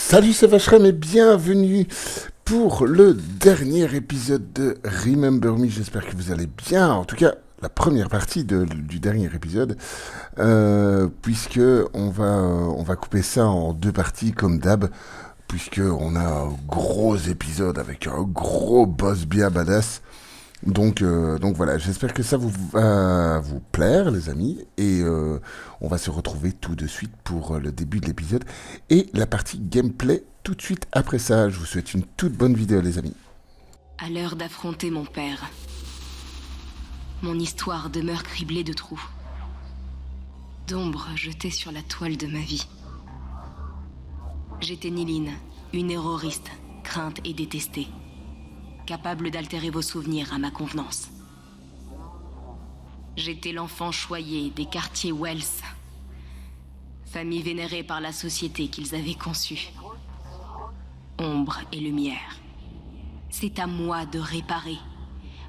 Salut, c'est Vacherem et bienvenue pour le dernier épisode de Remember Me. J'espère que vous allez bien. En tout cas, la première partie du dernier épisode, puisque on va couper ça en deux parties comme d'hab, puisque on a un gros épisode avec un gros boss bien badass. Donc voilà, j'espère que ça va vous plaire, les amis, et on va se retrouver tout de suite pour le début de l'épisode et la partie gameplay tout de suite après ça. Je vous souhaite une toute bonne vidéo, les amis. À l'heure d'affronter mon père, mon histoire demeure criblée de trous, d'ombres jetées sur la toile de ma vie. J'étais Niline, une terroriste, crainte et détestée, capable d'altérer vos souvenirs à ma convenance. J'étais l'enfant choyé des quartiers Wells, famille vénérée par la société qu'ils avaient conçue. Ombre et lumière. C'est à moi de réparer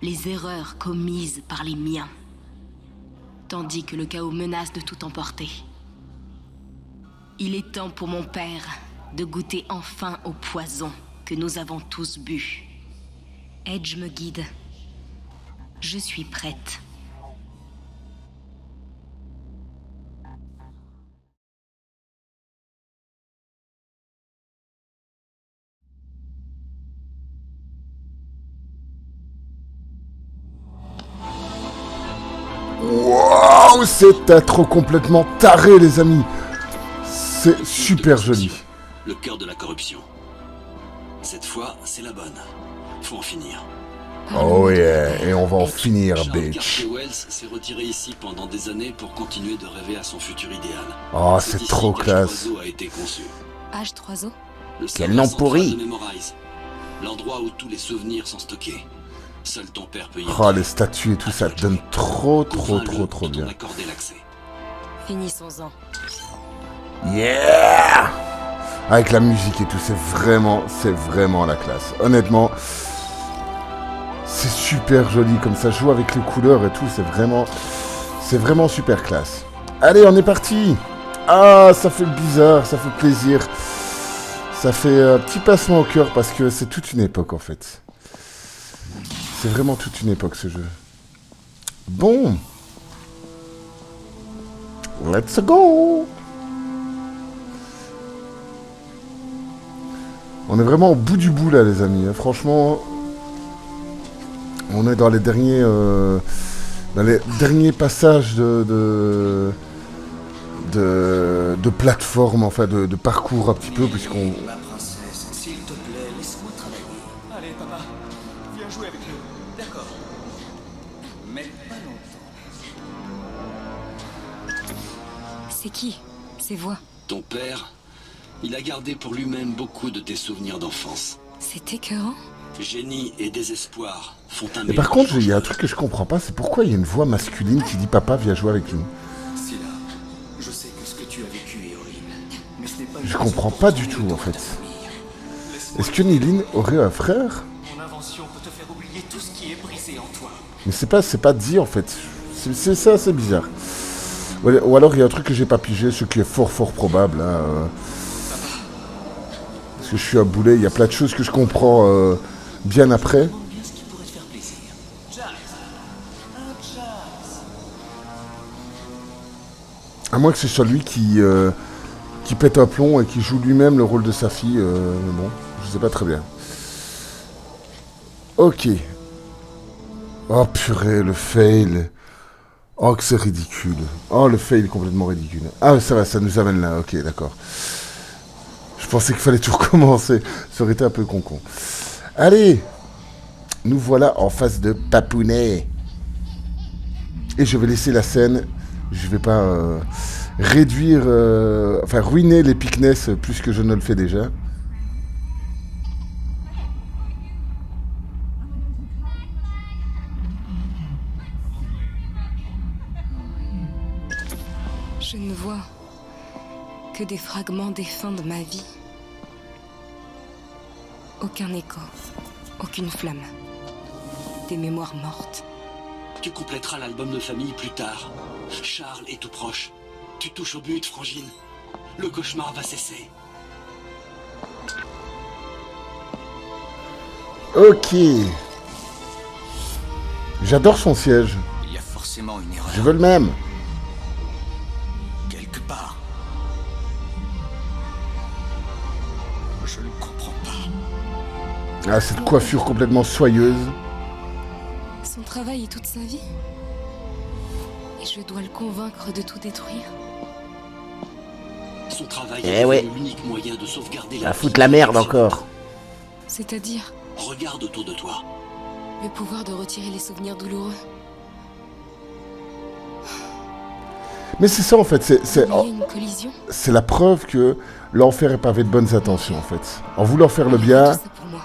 les erreurs commises par les miens, tandis que le chaos menace de tout emporter. Il est temps pour mon père de goûter enfin au poison que nous avons tous bu. Edge me guide. Je suis prête. Waouh, c'est être complètement taré, les amis. C'est super joli. Le cœur de la corruption. Cette fois, c'est la bonne. Faut en finir. Oh yeah, et on va en finir, Charles bitch. Garcia Wells s'est retiré ici pendant des années pour continuer de rêver à son futur idéal. Oh, c'est ici trop que classe. H3O a été conçu. H3O. Le Quel nom serveur central pourri. de Memorize. L'endroit où tous les souvenirs sont stockés. Seul ton père peut y Oh, entrer. les statues et tout, ça donne trop Convainc-le de bien. t'en accorder l'accès. Finissons-en. Yeah! Avec la musique et tout, c'est vraiment la classe. Honnêtement, c'est super joli comme ça, joue avec les couleurs et tout, c'est vraiment super classe. Allez, on est parti! Ah, ça fait bizarre, ça fait plaisir. Ça fait un petit passement au cœur parce que c'est toute une époque en fait. C'est vraiment toute une époque ce jeu. Bon. Let's go! On est vraiment au bout du bout là, les amis. Franchement, on est dans les derniers passages de plateforme, enfin de parcours un petit peu, puisqu'on... Ma princesse, s'il te plaît, laisse-moi travailler. Allez, papa, viens jouer avec nous. D'accord. Mais pas longtemps. C'est qui, ces voix? Ton père, il a gardé pour lui-même beaucoup de tes souvenirs d'enfance. C'est écœurant. Génie et désespoir font un Et par mélange contre, il y a un dangereux. truc que je comprends pas, c'est pourquoi il y a une voix masculine qui dit papa, viens jouer avec nous. Scylla, je sais que ce que tu as vécu est horrible. Mais ce n'est pas Je comprends pas du tout en fait. Est-ce que Niline aurait un frère? Mon invention peut te faire oublier tout ce qui est brisé en toi. Mais c'est pas dit en fait. C'est ça, c'est bizarre. Ou alors il y a un truc que j'ai pas pigé, ce qui est fort probable. Hein, parce que je suis un boulet, il y a plein de choses que je comprends bien après. Demande bien ce qui pourrait te faire plaisir. À moins que ce soit lui qui pète un plomb et qui joue lui-même le rôle de sa fille. Mais bon, je sais pas très bien. Ok. Oh purée, le fail. Oh que c'est ridicule. Oh le fail est complètement ridicule. Ah ça va, ça nous amène là. Ok, d'accord. Je pensais qu'il fallait tout recommencer. Ça aurait été un peu con-con. Allez. Nous voilà en face de Papounet. Et je vais laisser la scène. Je vais pas réduire... enfin, ruiner l'épicness plus que je ne le fais déjà. Je ne vois que des fragments défunts de ma vie. Aucun écho, aucune flamme. Des mémoires mortes. Tu compléteras l'album de famille plus tard. Charles est tout proche. Tu touches au but, Frangine. Le cauchemar va cesser. Ok. J'adore son siège. Il y a forcément une erreur. Je veux le même. Quelque part. Je ne comprends pas. Ah, cette coiffure complètement soyeuse. Son travail est toute sa vie. Et je dois le convaincre de tout détruire. Son travail Eh est ouais. l'unique moyen de sauvegarder Va la foutre la merde encore. C'est-à-dire Regarde autour de toi. le pouvoir de retirer les souvenirs douloureux. Mais c'est ça en fait, Il y a une collision. c'est la preuve que l'enfer est pavé de bonnes intentions en fait. En voulant faire le bien, Tout ça pour moi.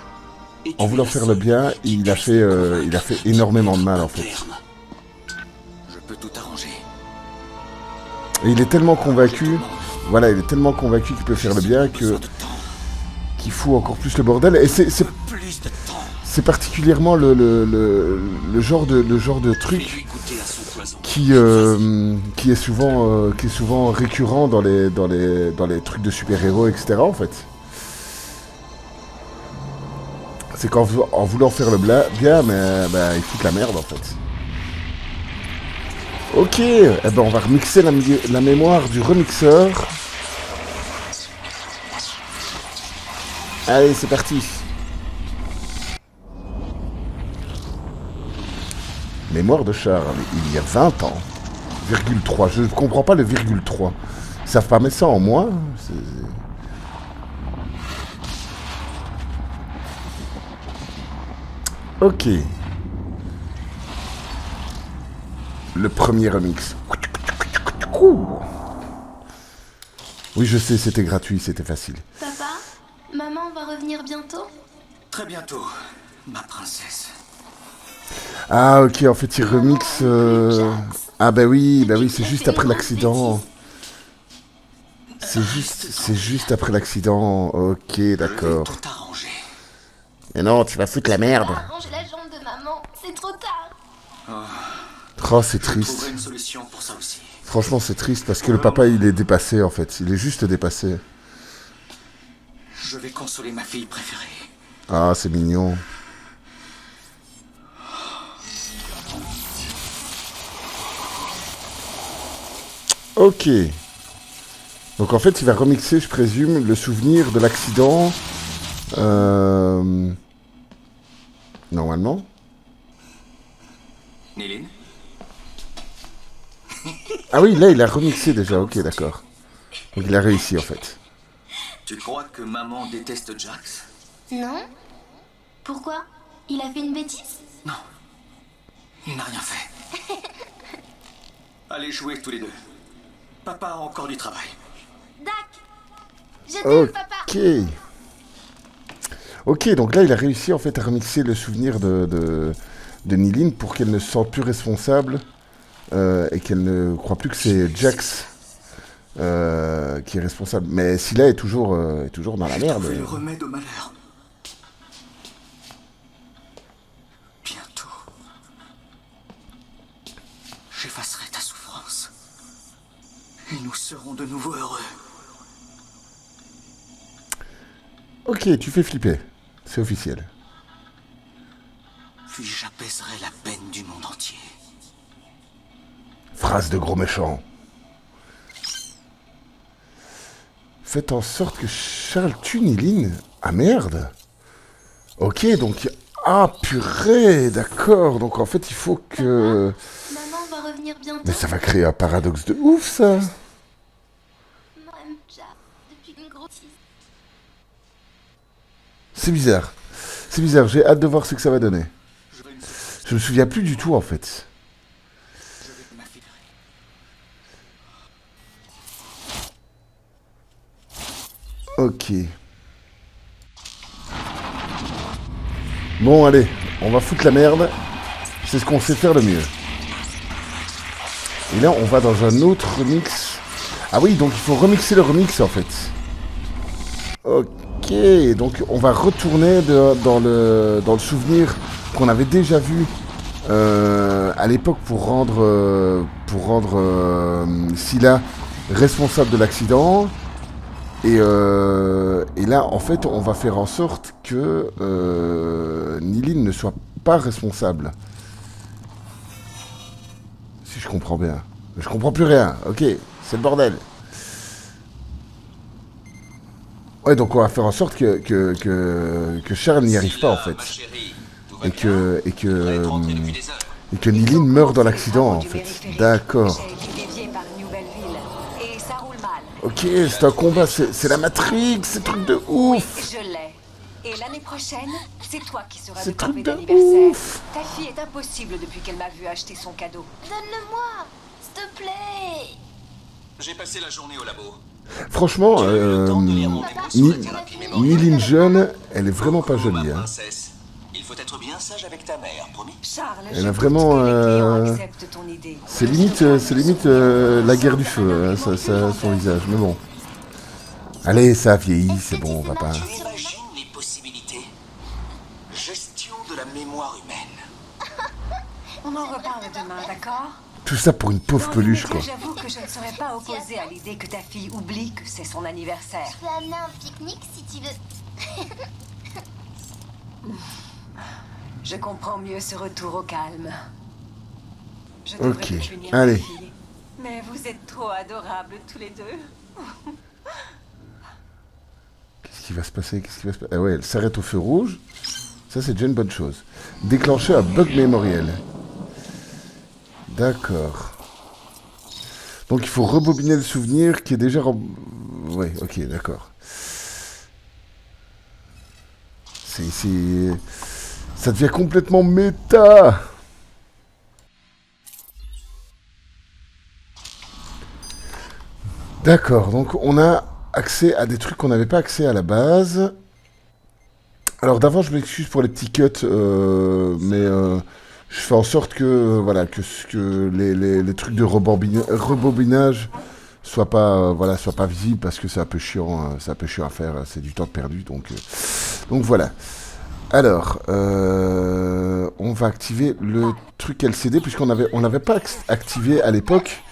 Et tu en voulant es la faire le seule bien, qui il a puisse fait, te convaincre il a fait énormément de mal en fait. terme. Je peux tout arranger. Et il est tellement convaincu, voilà, il est tellement convaincu qu'il peut faire le bien que Besoin de temps. qu'il fout encore plus le bordel. Et c'est Plus de temps. c'est particulièrement le genre de truc Fais-lui goûter à son poison. qui est souvent récurrent dans les trucs de super-héros, etc. en fait. C'est qu'en voulant faire le bien, mais il fout la merde en fait. Ok, eh ben on va remixer la mémoire du remixeur. Allez, c'est parti. Mémoire de Charles, il y a 20 ans. Virgule 3, je ne comprends pas le virgule 3. Ils savent pas mettre ça en moins. Ok. Le premier remix. Oui, je sais, c'était gratuit, c'était facile. Papa, maman va revenir bientôt? Très bientôt, ma princesse. Ah, ok, en fait, il remixe... Ah, bah oui, c'est juste après l'accident. C'est juste après l'accident. Ok, Je vais d'accord. tout arranger. Mais non, tu vas foutre la merde. Arrange la jambe de maman, c'est trop tard. Oh, c'est Je triste. trouverai une solution pour ça aussi. Franchement, c'est triste parce que le papa, il est dépassé, en fait. Il est juste dépassé. Je vais consoler ma fille préférée. Ah, c'est mignon. Ok. Donc en fait, il va remixer, je présume, le souvenir de l'accident. Normalement. Néline, Ah oui, là, il a remixé déjà. Ok, d'accord. Donc il a réussi, en fait. tu crois que maman déteste Jax? Non? Pourquoi? Il a fait une bêtise? Non. Il n'a rien fait. Allez jouer tous les deux. Papa a encore du travail. Dac! Je t'aime, papa! Ok. Ok, donc là, il a réussi, en fait, à remixer le souvenir de Néline pour qu'elle ne se sente plus responsable et qu'elle ne croit plus que c'est Jax qui est responsable. Mais Scylla est toujours dans la merde. Trouver le remède au malheur. Bientôt. J'effacerai ta souffrance. Et nous serons de nouveau heureux. Ok, tu fais flipper. C'est officiel. Puis j'apaiserai la peine du monde entier. Phrase de gros méchant. Faites en sorte que Charles tue Néline. Ah merde. Ok, donc... Ah purée, d'accord. Donc en fait, il faut que... Maman va revenir bientôt? Mais ça va créer un paradoxe de ouf, ça. Moi, j'aime Jack depuis une grosse... C'est bizarre. C'est bizarre, j'ai hâte de voir ce que ça va donner. Je me souviens plus du tout, en fait. Ok. Bon, allez, on va foutre la merde. C'est ce qu'on sait faire le mieux. Et là, on va dans un autre remix. Ah oui, donc il faut remixer le remix, en fait. Ok, donc on va retourner dans le souvenir qu'on avait déjà vu à l'époque pour rendre Scylla responsable de l'accident. Et là, en fait, on va faire en sorte que Nilin ne soit pas responsable. Si je comprends bien. Je comprends plus rien. Ok, c'est le bordel. Ouais, donc on va faire en sorte que Charles n'y arrive pas, en fait. Et que Nilin meurt dans l'accident, en fait. D'accord. Ok, c'est un combat, c'est la Matrix, c'est truc de ouf. Oui, je l'ai. Et l'année prochaine, c'est toi qui seras C'est le truc parfait de d'anniversaire. ouf. Ta fille est impossible depuis qu'elle m'a vu acheter son cadeau. Donne-le-moi, s'il te plaît. J'ai passé la journée au labo. Franchement, Nilin jeune, elle est vraiment pas jolie. Hein. Princesse, il faut être bien sage avec ta mère, promis. Charles, Elle je a doute vraiment, que les clients acceptent ton idée. C'est limite la guerre du feu, hein, son visage. Mais bon. Allez, ça a vieilli, c'est bon, on va pas... Tu imagines les possibilités? Gestion de la mémoire humaine. On en reparle demain, d'accord? Tout ça pour une pauvre peluche, quoi. J'avoue que je ne serais pas opposée à l'idée que ta fille oublie que c'est son anniversaire. Je peux amener un pique-nique si tu veux. Je comprends mieux ce retour au calme. Je devrais Ok, prévenir allez. ma fille. Mais vous êtes trop adorables tous les deux. Qu'est-ce qui va se passer? Ah ouais, elle s'arrête au feu rouge. Ça, c'est déjà une bonne chose. Déclencher un bug mémoriel. D'accord. Donc, il faut rebobiner le souvenir qui est déjà... Ouais, ok, d'accord. Ça devient complètement méta. D'accord, donc on a accès à des trucs qu'on n'avait pas accès à la base. Alors d'avant, je m'excuse pour les petits cuts, mais je fais en sorte que voilà que les trucs de rebobinage soient pas visibles parce que c'est un peu chiant, à faire, c'est du temps perdu, donc voilà. Alors, on va activer le truc LCD puisqu'on n'avait pas activé à l'époque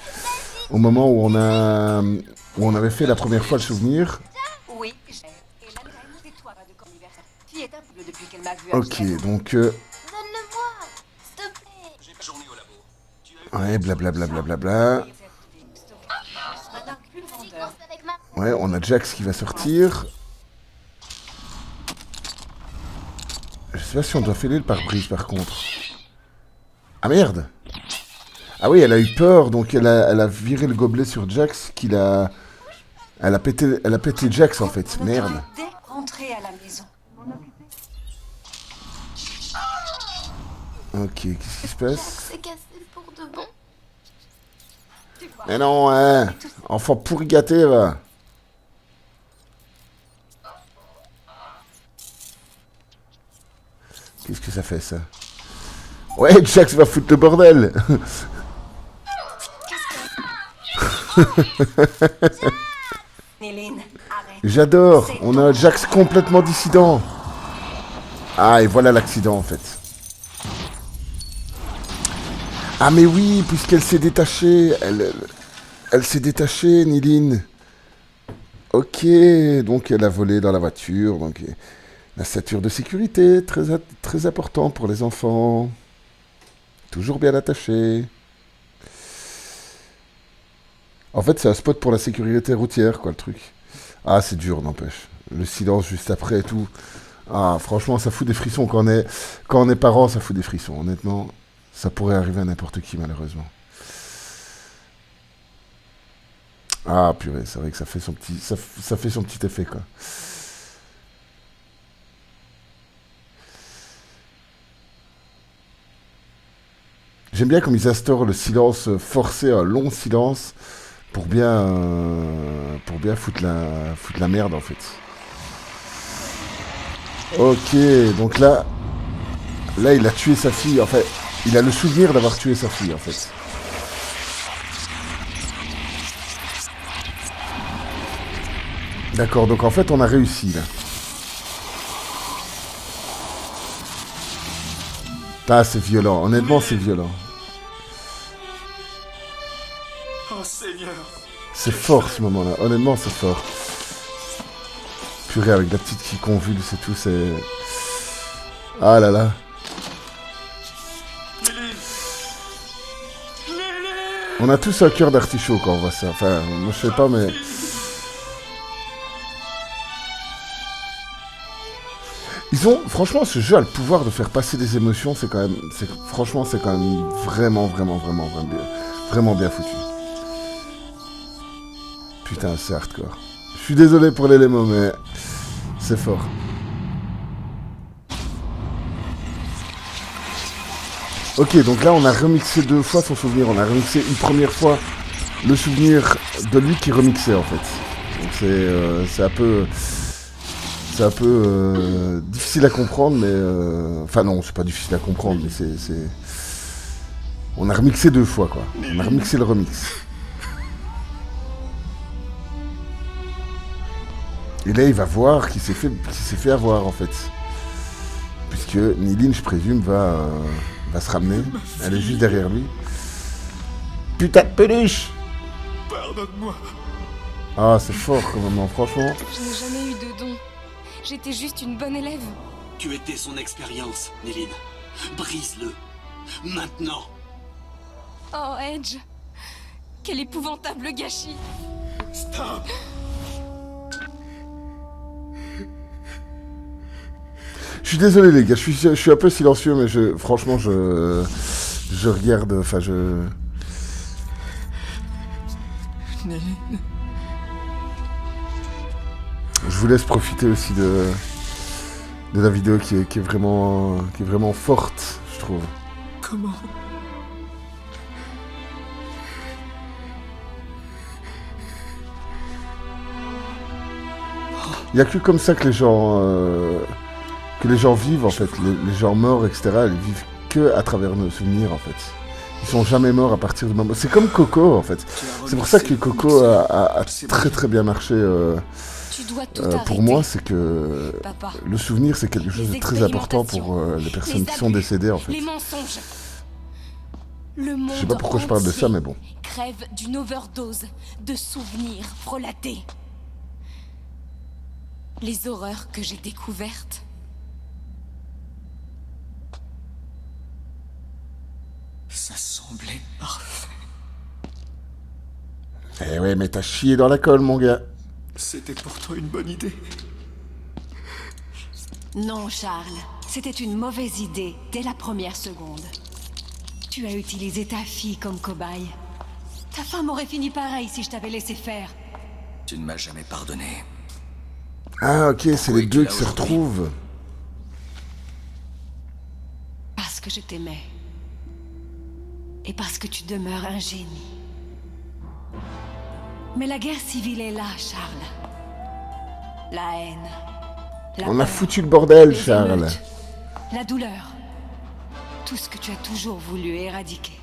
au moment où on avait fait la première fois le souvenir. Oui, j'ai. Et la reine, c'est toi de ton anniversaire. Fille est impossible depuis qu'elle m'a vu Ok, acheter. donc Donne-le-moi, s'il te plaît. J'ai pas journée au labo. Tu as eu ouais, blablabla. Maintenant, plus le J'y vendeur. course avec ma... Ouais, on a Jax qui va sortir. Je sais pas si on doit fêler le pare-brise par contre. Ah merde! Ah oui, elle a eu peur, donc elle a viré le gobelet sur Jax, elle a pété Jax en fait. Merde. Dès rentrer à la maison. Ok, qu'est-ce qui se passe? C'est cassé pour de bon. Mais non, hein! Enfant pourri gâté, va! Qu'est-ce que ça fait, ça? Ouais, Jax va foutre le bordel! Néline, arrête. J'adore! On a un Jax complètement dissident! Ah, et voilà l'accident, en fait. Ah, mais oui, puisqu'elle s'est détachée. Elle s'est détachée, Nilin. Ok, donc elle a volé dans la voiture. Donc la ceinture de sécurité, très important pour les enfants. Toujours bien attaché. En fait, c'est un spot pour la sécurité routière, quoi, le truc. Ah, c'est dur, n'empêche. Le silence juste après et tout. Ah, franchement, ça fout des frissons. Quand on est parent, ça fout des frissons. Honnêtement, ça pourrait arriver à n'importe qui, malheureusement. Ah, purée, c'est vrai que ça fait son petit effet, quoi. J'aime bien comme ils instaurent le silence forcé, un long silence, pour bien foutre la merde, en fait. Ok, donc là, il a tué sa fille, en fait. Il a le souvenir d'avoir tué sa fille, en fait. D'accord, donc en fait, on a réussi, là. Ah, c'est violent. Honnêtement, c'est violent. Oh Seigneur. C'est fort, ce moment-là. Honnêtement, c'est fort. Purée, avec la petite qui convulse et tout, c'est... Ah là là. On a tous un cœur d'artichaut quand on voit ça. Enfin, moi je sais pas, mais... Ils ont... Franchement, ce jeu a le pouvoir de faire passer des émotions. C'est quand même... Franchement, c'est quand même vraiment bien foutu. Putain, c'est hardcore. Je suis désolé pour l'élément, mais... C'est fort. Ok, donc là, on a remixé 2 fois son souvenir. On a remixé une première fois le souvenir de lui qui remixait, en fait. Donc c'est un peu... C'est un peu difficile à comprendre, mais... Enfin non, c'est pas difficile à comprendre, mais c'est... On a remixé 2 fois, quoi. On a remixé le remix. Et là, il va voir qu'il s'est fait avoir, en fait. Puisque Nilin, je présume, va se ramener. Elle est juste derrière lui. Putain de peluche! Pardonne-moi. Ah, c'est fort, quand même, franchement. Je n'ai jamais eu de don. J'étais juste une bonne élève. Tu étais son expérience, Nilin. Brise-le. Maintenant. Oh, Edge. Quel épouvantable gâchis. Stop. Je suis désolé, les gars, je suis un peu silencieux, mais franchement, je regarde, enfin, je vous laisse profiter aussi de la vidéo qui est vraiment forte, je trouve. Comment? Il n'y a que comme ça que les gens vivent, en fait. Les gens morts, etc., ils vivent que à travers nos souvenirs, en fait. Ils sont jamais morts à partir du moment... C'est comme Coco, en fait. C'est pour ça que Coco a très bien marché. Tu dois tout pour moi, c'est que Papa. Le souvenir, c'est quelque chose de très important pour les personnes qui sont décédées, en fait. Les mensonges. Le monde Je sais pas pourquoi je parle de ça, mais bon. Crève d'une overdose de souvenirs frelatés. Les horreurs que j'ai découvertes. Ça semblait parfait. Eh ouais, mais t'as chié dans la colle, mon gars. C'était pourtant une bonne idée. Non, Charles. C'était une mauvaise idée dès la première seconde. Tu as utilisé ta fille comme cobaye. Ta femme aurait fini pareil si je t'avais laissé faire. Tu ne m'as jamais pardonné. Ah, ok, c'est les deux qui se retrouvent. Parce que je t'aimais. Et parce que tu demeures un génie. Mais la guerre civile est là, Charles. La haine. La On a peur, foutu le bordel, les Charles. émeutes, la douleur. Tout ce que tu as toujours voulu éradiquer.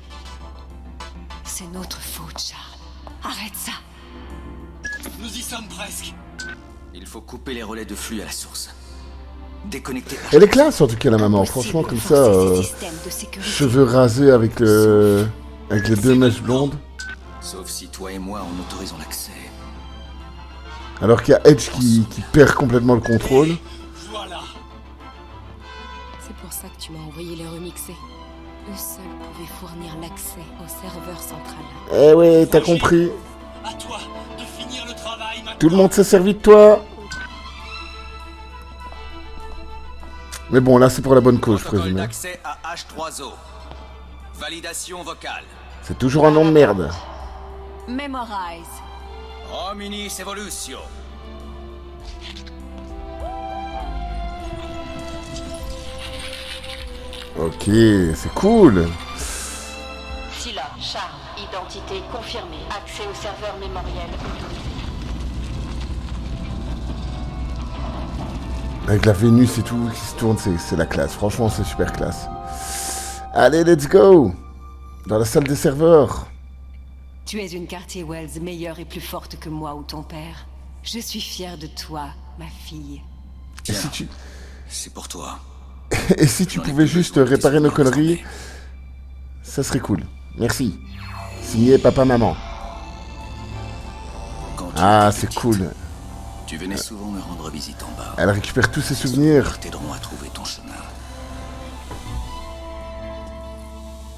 C'est notre faute, Charles. Arrête ça. Nous y sommes presque. Il faut couper les relais de flux à la source. Déconnecter... Elle est classe, en tout cas, la maman. Impossible Franchement, de comme forcer ça, ces systèmes de sécurité. cheveux rasés avec les 2 mèches blondes. Sauf si toi et moi en autorisons l'accès. Alors qu'il y a Edge qui perd complètement le contrôle. Voilà. C'est pour ça que tu m'as envoyé les remixer. Eux seuls pouvaient fournir l'accès au serveur central. Eh ouais, t'as compris. À toi de finir le travail maintenant. Tout le monde s'est servi de toi. Mais bon, là, c'est pour la bonne cause, je Protocole présume. hein. d'accès à H3O. Validation vocale. C'est toujours un nom de merde. Memorize. Hominis Evolutio. Ok, c'est cool. Scylla, Charles, identité confirmée. Accès au serveur mémoriel autorisé. Avec la Vénus et tout qui se tourne, c'est la classe. Franchement, c'est super classe. Allez, let's go. Dans la salle des serveurs. Tu es une Cartier Wells meilleure et plus forte que moi ou ton père. Je suis fière de toi, ma fille. Et si tu, C'est pour toi. et si tu pouvais juste réparer nos conneries, ça serait cool. Merci. Signé papa, maman. Quand tu Ah, étais c'est petite, cool. Tu venais souvent me rendre visite en bas. Elle récupère tous ses souvenirs. Ils t'aideront à trouver ton chemin.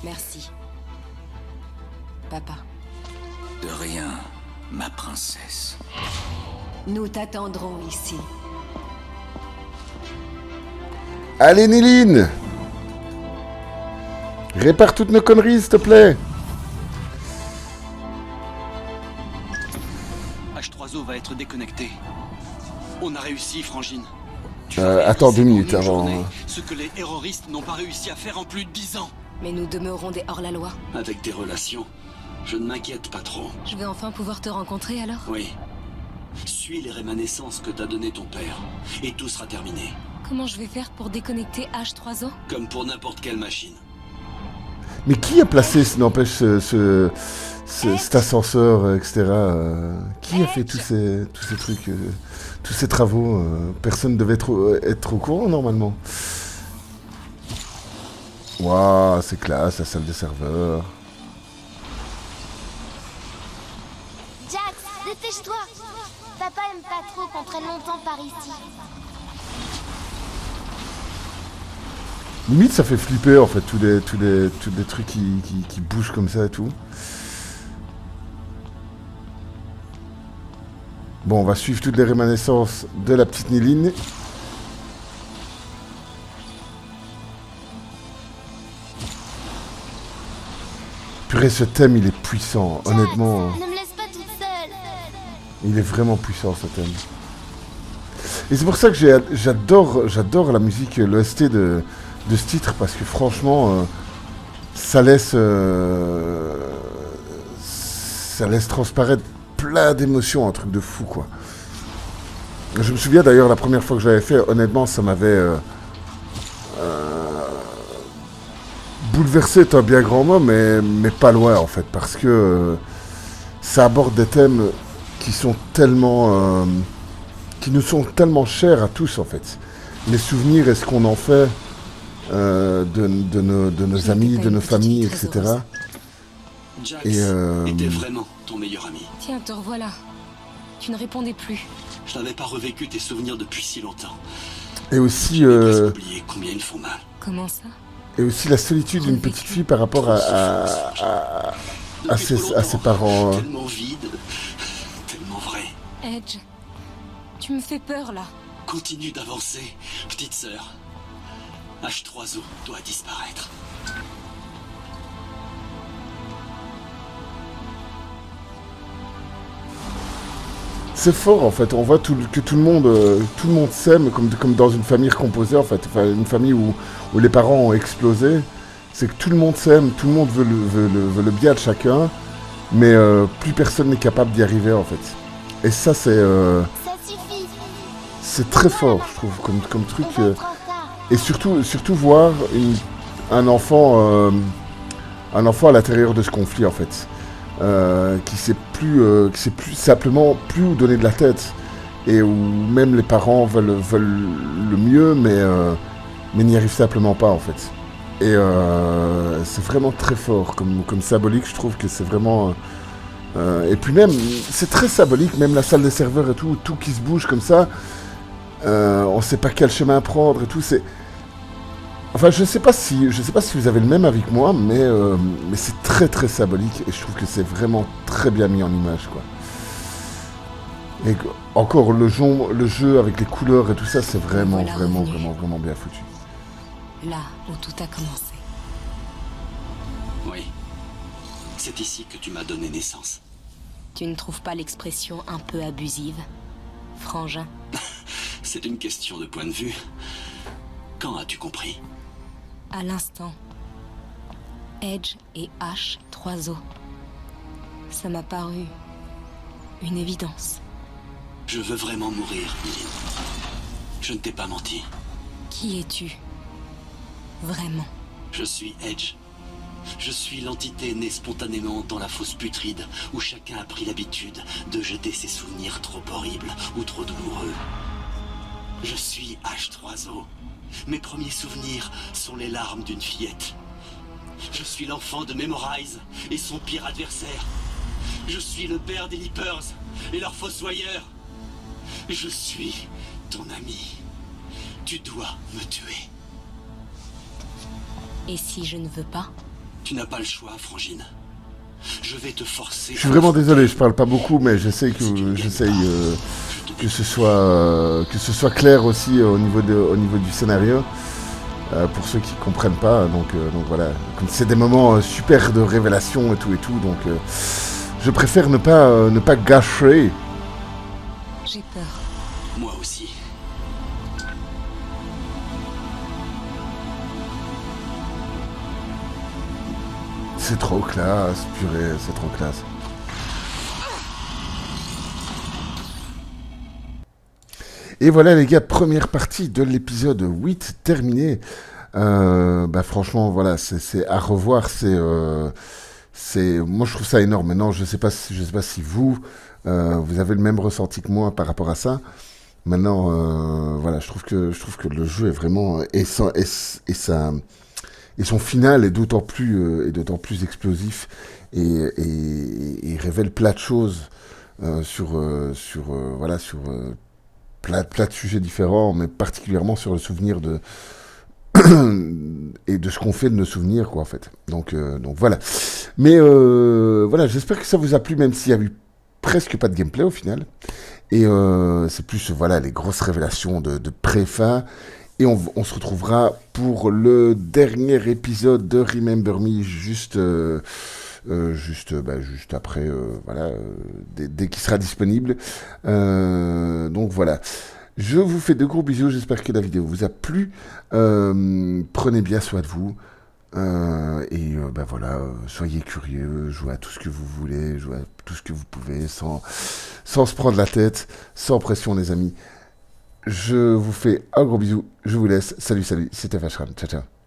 Merci. Papa. De rien, ma princesse. Nous t'attendrons ici. Allez, Néline! Répare toutes nos conneries, s'il te plaît! H3O va être déconnecté. On a réussi, Frangine. Attends 2 minutes En une avant. journée, ce que les terroristes n'ont pas réussi à faire en plus de 10 ans. Mais nous demeurons des hors-la-loi. Avec tes relations, je ne m'inquiète pas trop. Je vais enfin pouvoir te rencontrer alors? Oui. Suis les rémanescences que t'a donné ton père, et tout sera terminé. Comment je vais faire pour déconnecter H3O? Comme pour n'importe quelle machine. Mais qui a placé, n'empêche, cet ascenseur, etc. Qui a fait tous ces trucs, tous ces travaux? Personne ne devait être au courant, normalement. Waouh, c'est classe, la salle des serveurs. Jax, dépêche-toi. Papa aime pas trop qu'on traîne longtemps par ici. Limite, ça fait flipper, en fait, tous les trucs qui bougent comme ça et tout. Bon, on va suivre toutes les rémanescences de la petite Néline. Purée, ce thème, il est puissant, Jax, honnêtement. ne me laisse pas toute seule. Il est vraiment puissant, ce thème. Et c'est pour ça que j'adore la musique, l'OST de ce titre, parce que franchement, ça laisse transparaître plein d'émotions, un truc de fou, quoi. Je me souviens d'ailleurs, la première fois que je l'avais fait, honnêtement, ça m'avait bouleversé, est un bien grand mot, mais pas loin, en fait, parce que ça aborde des thèmes qui sont tellement... qui nous sont tellement chers à tous, en fait. Les souvenirs et ce qu'on en fait de nos amis, de nos familles, etc. Jax Et était vraiment ton meilleur ami. Tiens, te revoilà. Tu ne répondais plus. Je n'avais pas revécu tes souvenirs depuis si longtemps. Et aussi, J'ai presque oublié combien ils font mal. Comment ça? et aussi la solitude d'une petite fille par rapport à Depuis trop ses longtemps. parents. Tellement vide, tellement vrai. Edge, tu me fais peur là. Continue d'avancer, petite sœur. H3O doit disparaître. C'est fort en fait, on voit que tout le monde s'aime comme dans une famille recomposée en fait, enfin, une famille où les parents ont explosé. C'est que tout le monde s'aime, tout le monde veut le bien de chacun, mais plus personne n'est capable d'y arriver en fait. Et ça c'est Ça suffit. c'est très fort je trouve comme truc. On va être en retard. Et surtout voir un enfant à l'intérieur de ce conflit en fait, qui sait plus simplement plus où donner de la tête, et où même les parents veulent le mieux, mais n'y arrivent simplement pas en fait. Et c'est vraiment très fort comme symbolique, je trouve que c'est vraiment... et puis même, c'est très symbolique, même la salle des serveurs et tout qui se bouge comme ça, on sait pas quel chemin prendre et tout, c'est... Enfin, je sais pas si vous avez le même avis que moi, mais c'est très très symbolique, et je trouve que c'est vraiment très bien mis en image, quoi. Et encore, le jeu avec les couleurs et tout ça, c'est vraiment bien foutu. Là où tout a commencé. Oui. C'est ici que tu m'as donné naissance. Tu ne trouves pas l'expression un peu abusive, frangin? C'est une question de point de vue. Quand as-tu compris? À l'instant. Edge et H3O. Ça m'a paru une évidence. Je veux vraiment mourir, Eileen. Je ne t'ai pas menti. Qui es-tu? Vraiment? Je suis Edge. Je suis l'entité née spontanément dans la fosse putride où chacun a pris l'habitude de jeter ses souvenirs trop horribles ou trop douloureux. Je suis H3O. Mes premiers souvenirs sont les larmes d'une fillette. Je suis l'enfant de Memorize et son pire adversaire. Je suis le père des Leapers et leur fossoyeur. Je suis ton ami. Tu dois me tuer. Et si je ne veux pas? Tu n'as pas le choix, Frangine. Je vais te forcer. Je suis vraiment désolé, je parle pas beaucoup, mais j'essaye que ce soit clair aussi au niveau du scénario. Pour ceux qui comprennent pas, donc voilà. Comme c'est des moments super de révélation et tout, donc je préfère ne pas gâcher. J'ai peur. Moi aussi. C'est trop classe, purée, c'est trop classe. Et voilà les gars, première partie de l'épisode 8 terminée. Franchement, voilà, c'est à revoir. Moi je trouve ça énorme. Maintenant, je sais pas si vous avez le même ressenti que moi par rapport à ça. Maintenant, voilà, je trouve que le jeu est vraiment et son final est d'autant plus explosif et révèle plein de choses sur plein de sujets différents, mais particulièrement sur le souvenir et de ce qu'on fait de nos souvenirs, quoi, en fait. Donc voilà. Mais voilà, j'espère que ça vous a plu, même s'il y a eu presque pas de gameplay au final. Et c'est plus, voilà, les grosses révélations de pré-fin. Et on se retrouvera pour le dernier épisode de Remember Me juste après, voilà, dès qu'il sera disponible. Donc voilà. Je vous fais de gros bisous. J'espère que la vidéo vous a plu. Prenez bien soin de vous. Voilà, soyez curieux, jouez à tout ce que vous voulez, jouez à tout ce que vous pouvez, sans se prendre la tête, sans pression, les amis. Je vous fais un gros bisou, je vous laisse. Salut, c'était Fashram. Ciao, ciao.